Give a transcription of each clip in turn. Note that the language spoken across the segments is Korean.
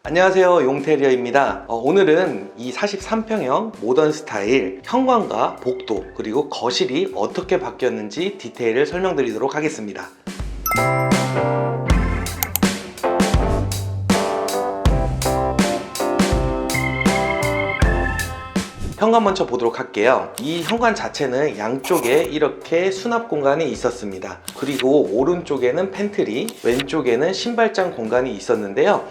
안녕하세요, 용테리어입니다. 오늘은 이 43평형 모던 스타일 현관과 복도 그리고 거실이 어떻게 바뀌었는지 디테일을 설명드리도록 하겠습니다. 현관 먼저 보도록 할게요. 이 현관 자체는 양쪽에 이렇게 수납 공간이 있었습니다. 그리고 오른쪽에는 팬트리, 왼쪽에는 신발장 공간이 있었는데요.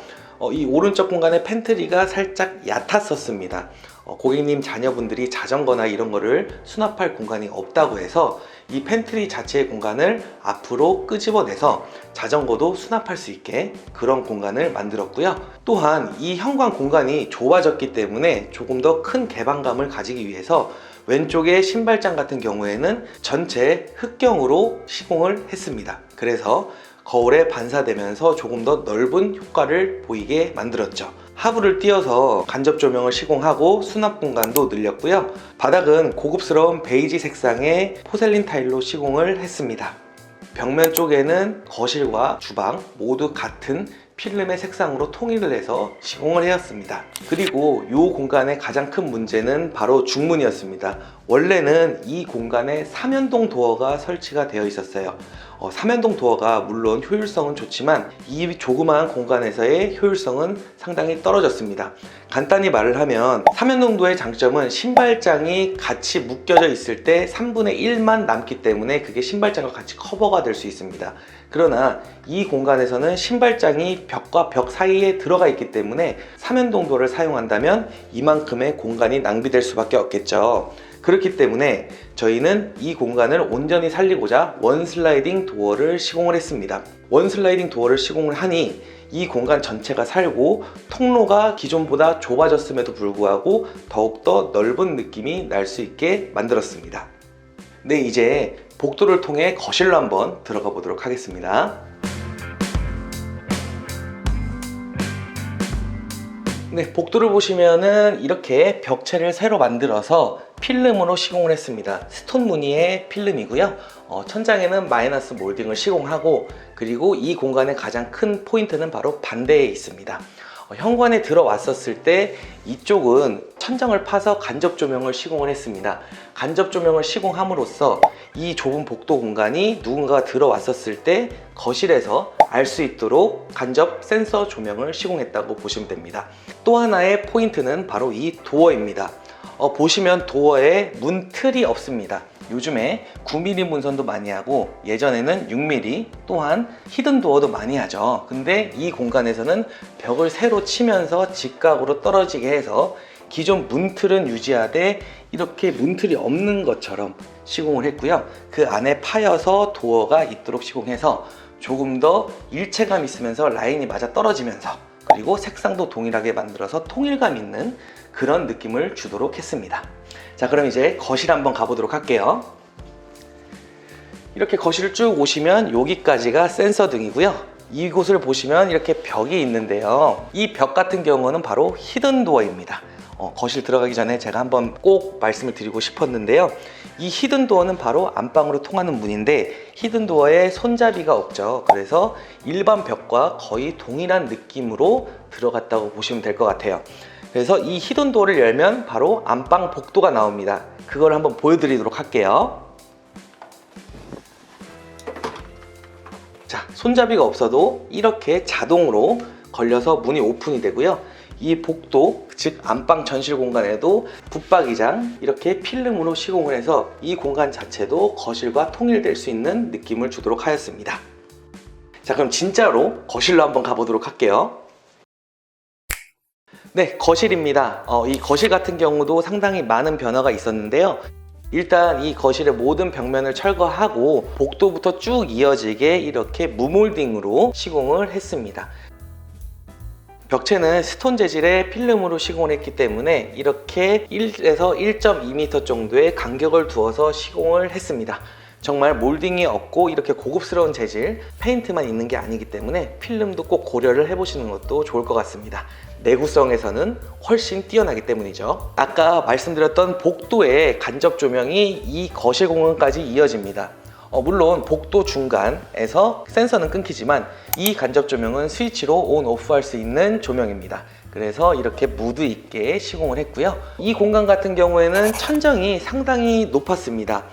이 오른쪽 공간에 팬트리가 살짝 얕았었습니다. 고객님 자녀분들이 자전거나 이런 거를 수납할 공간이 없다고 해서 이 팬트리 자체의 공간을 앞으로 끄집어내서 자전거도 수납할 수 있게 그런 공간을 만들었고요. 또한 이 현관 공간이 좁아졌기 때문에 조금 더 큰 개방감을 가지기 위해서 왼쪽의 신발장 같은 경우에는 전체 흑경으로 시공을 했습니다. 그래서 거울에 반사되면서 조금 더 넓은 효과를 보이게 만들었죠. 하부를 띄어서 간접 조명을 시공하고 수납 공간도 늘렸고요. 바닥은 고급스러운 베이지 색상의 포셀린 타일로 시공을 했습니다. 벽면 쪽에는 거실과 주방 모두 같은 필름의 색상으로 통일을 해서 시공을 해왔습니다. 그리고 이 공간의 가장 큰 문제는 바로 중문이었습니다. 원래는 이 공간에 3연동 도어가 설치가 되어 있었어요. 3연동 도어가 물론 효율성은 좋지만 이 조그마한 공간에서의 효율성은 상당히 떨어졌습니다. 간단히 말을 하면 3연동 도어의 장점은 신발장이 같이 묶여져 있을 때 3분의 1만 남기 때문에 그게 신발장과 같이 커버가 될 수 있습니다. 그러나 이 공간에서는 신발장이 벽과 벽 사이에 들어가 있기 때문에 3연동 도어를 사용한다면 이만큼의 공간이 낭비될 수밖에 없겠죠. 그렇기 때문에 저희는 이 공간을 온전히 살리고자 원슬라이딩 도어를 시공을 했습니다. 원슬라이딩 도어를 시공을 하니 이 공간 전체가 살고 통로가 기존보다 좁아졌음에도 불구하고 더욱더 넓은 느낌이 날 수 있게 만들었습니다. 네, 이제 복도를 통해 거실로 한번 들어가 보도록 하겠습니다. 네, 복도를 보시면은 이렇게 벽체를 새로 만들어서 필름으로 시공을 했습니다. 스톤 무늬의 필름이고요. 천장에는 마이너스 몰딩을 시공하고, 그리고 이 공간의 가장 큰 포인트는 바로 반대에 있습니다. 현관에 들어왔었을 때 이쪽은 천장을 파서 간접 조명을 시공을 했습니다. 간접 조명을 시공함으로써 이 좁은 복도 공간이 누군가가 들어왔었을 때 거실에서 알 수 있도록 간접 센서 조명을 시공했다고 보시면 됩니다. 또 하나의 포인트는 바로 이 도어입니다. 보시면 도어에 문틀이 없습니다. 요즘에 9mm 문선도 많이 하고 예전에는 6mm, 또한 히든 도어도 많이 하죠. 근데 이 공간에서는 벽을 새로 치면서 직각으로 떨어지게 해서 기존 문틀은 유지하되 이렇게 문틀이 없는 것처럼 시공을 했고요. 그 안에 파여서 도어가 있도록 시공해서 조금 더 일체감 있으면서 라인이 맞아 떨어지면서, 그리고 색상도 동일하게 만들어서 통일감 있는 그런 느낌을 주도록 했습니다. 자, 그럼 이제 거실 한번 가보도록 할게요. 이렇게 거실을 쭉 오시면 여기까지가 센서 등이고요. 이곳을 보시면 이렇게 벽이 있는데요. 이 벽 같은 경우는 바로 히든 도어입니다. 거실 들어가기 전에 제가 한번 꼭 말씀을 드리고 싶었는데요. 이 히든 도어는 바로 안방으로 통하는 문인데 히든 도어에 손잡이가 없죠. 그래서 일반 벽과 거의 동일한 느낌으로 들어갔다고 보시면 될 것 같아요. 그래서 이 히든 도어를 열면 바로 안방 복도가 나옵니다. 그걸 한번 보여드리도록 할게요. 자, 손잡이가 없어도 이렇게 자동으로 걸려서 문이 오픈이 되고요. 이 복도, 즉 안방 전실 공간에도 붙박이장 이렇게 필름으로 시공을 해서 이 공간 자체도 거실과 통일될 수 있는 느낌을 주도록 하였습니다. 자, 그럼 진짜로 거실로 한번 가보도록 할게요. 네, 거실입니다. 이 거실 같은 경우도 상당히 많은 변화가 있었는데요. 일단 이 거실의 모든 벽면을 철거하고 복도부터 쭉 이어지게 이렇게 무몰딩으로 시공을 했습니다. 벽체는 스톤 재질의 필름으로 시공을 했기 때문에 이렇게 1에서 1.2m 정도의 간격을 두어서 시공을 했습니다. 정말 몰딩이 없고 이렇게 고급스러운 재질, 페인트만 있는 게 아니기 때문에 필름도 꼭 고려를 해보시는 것도 좋을 것 같습니다. 내구성에서는 훨씬 뛰어나기 때문이죠. 아까 말씀드렸던 복도의 간접 조명이 이 거실 공간까지 이어집니다. 물론 복도 중간에서 센서는 끊기지만 이 간접 조명은 스위치로 온, 오프 할 수 있는 조명입니다. 그래서 이렇게 무드 있게 시공을 했고요. 이 공간 같은 경우에는 천정이 상당히 높았습니다.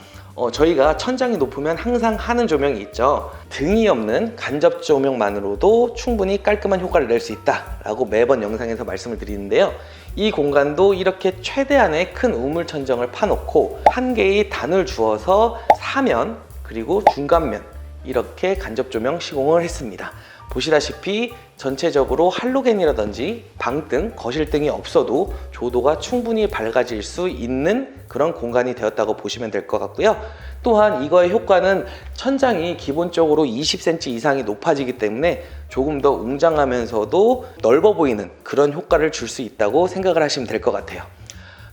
저희가 천장이 높으면 항상 하는 조명이 있죠. 등이 없는 간접 조명만으로도 충분히 깔끔한 효과를 낼 수 있다라고 매번 영상에서 말씀을 드리는데요. 이 공간도 이렇게 최대한의 큰 우물 천정을 파놓고 한 개의 단을 주어서 사면 그리고 중간면 이렇게 간접 조명 시공을 했습니다. 보시다시피 전체적으로 할로겐이라든지 방등, 거실등이 없어도 조도가 충분히 밝아질 수 있는 그런 공간이 되었다고 보시면 될 것 같고요. 또한 이거의 효과는 천장이 기본적으로 20cm 이상이 높아지기 때문에 조금 더 웅장하면서도 넓어 보이는 그런 효과를 줄 수 있다고 생각을 하시면 될 것 같아요.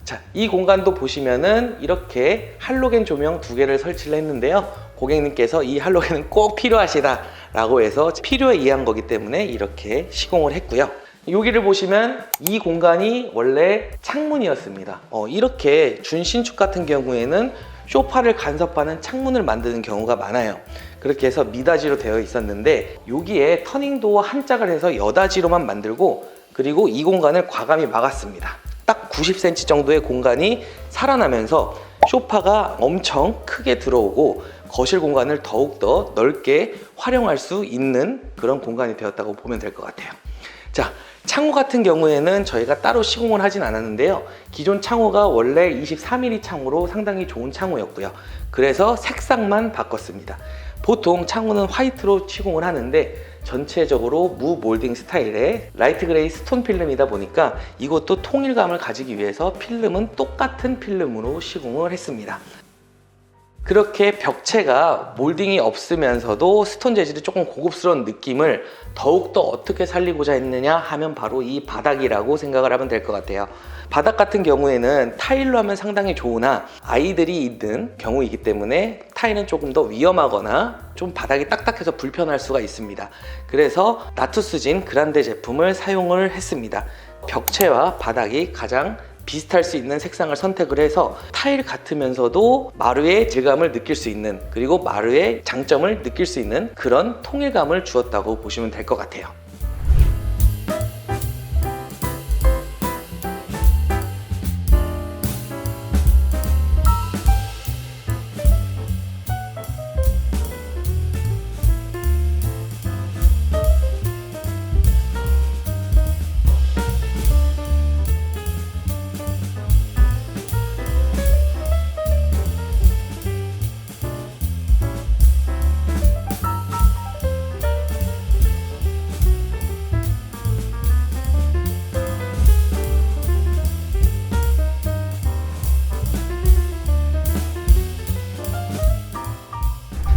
자, 이 공간도 보시면은 이렇게 할로겐 조명 2개를 설치를 했는데요. 고객님께서 이 할로겐은 꼭 필요하시다 라고 해서 필요에 의한 거기 때문에 이렇게 시공을 했고요. 여기를 보시면 이 공간이 원래 창문이었습니다. 이렇게 준신축 같은 경우에는 소파를 간섭하는 창문을 만드는 경우가 많아요. 그렇게 해서 미닫이로 되어 있었는데 여기에 터닝도어 한 짝을 해서 여닫이로만 만들고 그리고 이 공간을 과감히 막았습니다. 딱 90cm 정도의 공간이 살아나면서 소파가 엄청 크게 들어오고 거실 공간을 더욱더 넓게 활용할 수 있는 그런 공간이 되었다고 보면 될 것 같아요. 자, 창호 같은 경우에는 저희가 따로 시공을 하진 않았는데요. 기존 창호가 원래 23mm 창호로 상당히 좋은 창호였고요. 그래서 색상만 바꿨습니다. 보통 창호는 화이트로 시공을 하는데 전체적으로 무 몰딩 스타일의 라이트 그레이 스톤 필름이다 보니까 이것도 통일감을 가지기 위해서 필름은 똑같은 필름으로 시공을 했습니다. 그렇게 벽체가 몰딩이 없으면서도 스톤 재질이 조금 고급스러운 느낌을 더욱더 어떻게 살리고자 했느냐 하면 바로 이 바닥이라고 생각을 하면 될 것 같아요. 바닥 같은 경우에는 타일로 하면 상당히 좋으나 아이들이 있는 경우이기 때문에 타일은 조금 더 위험하거나 좀 바닥이 딱딱해서 불편할 수가 있습니다. 그래서 나투스진 그란데 제품을 사용을 했습니다. 벽체와 바닥이 가장 비슷할 수 있는 색상을 선택을 해서 타일 같으면서도 마루의 질감을 느낄 수 있는 그리고 마루의 장점을 느낄 수 있는 그런 통일감을 주었다고 보시면 될 것 같아요.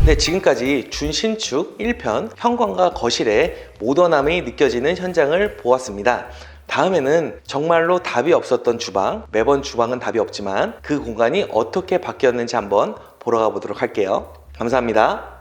네, 지금까지 준신축 1편 현관과 거실의 모던함이 느껴지는 현장을 보았습니다. 다음에는 정말로 답이 없었던 주방, 매번 주방은 답이 없지만 그 공간이 어떻게 바뀌었는지 한번 보러 가보도록 할게요. 감사합니다.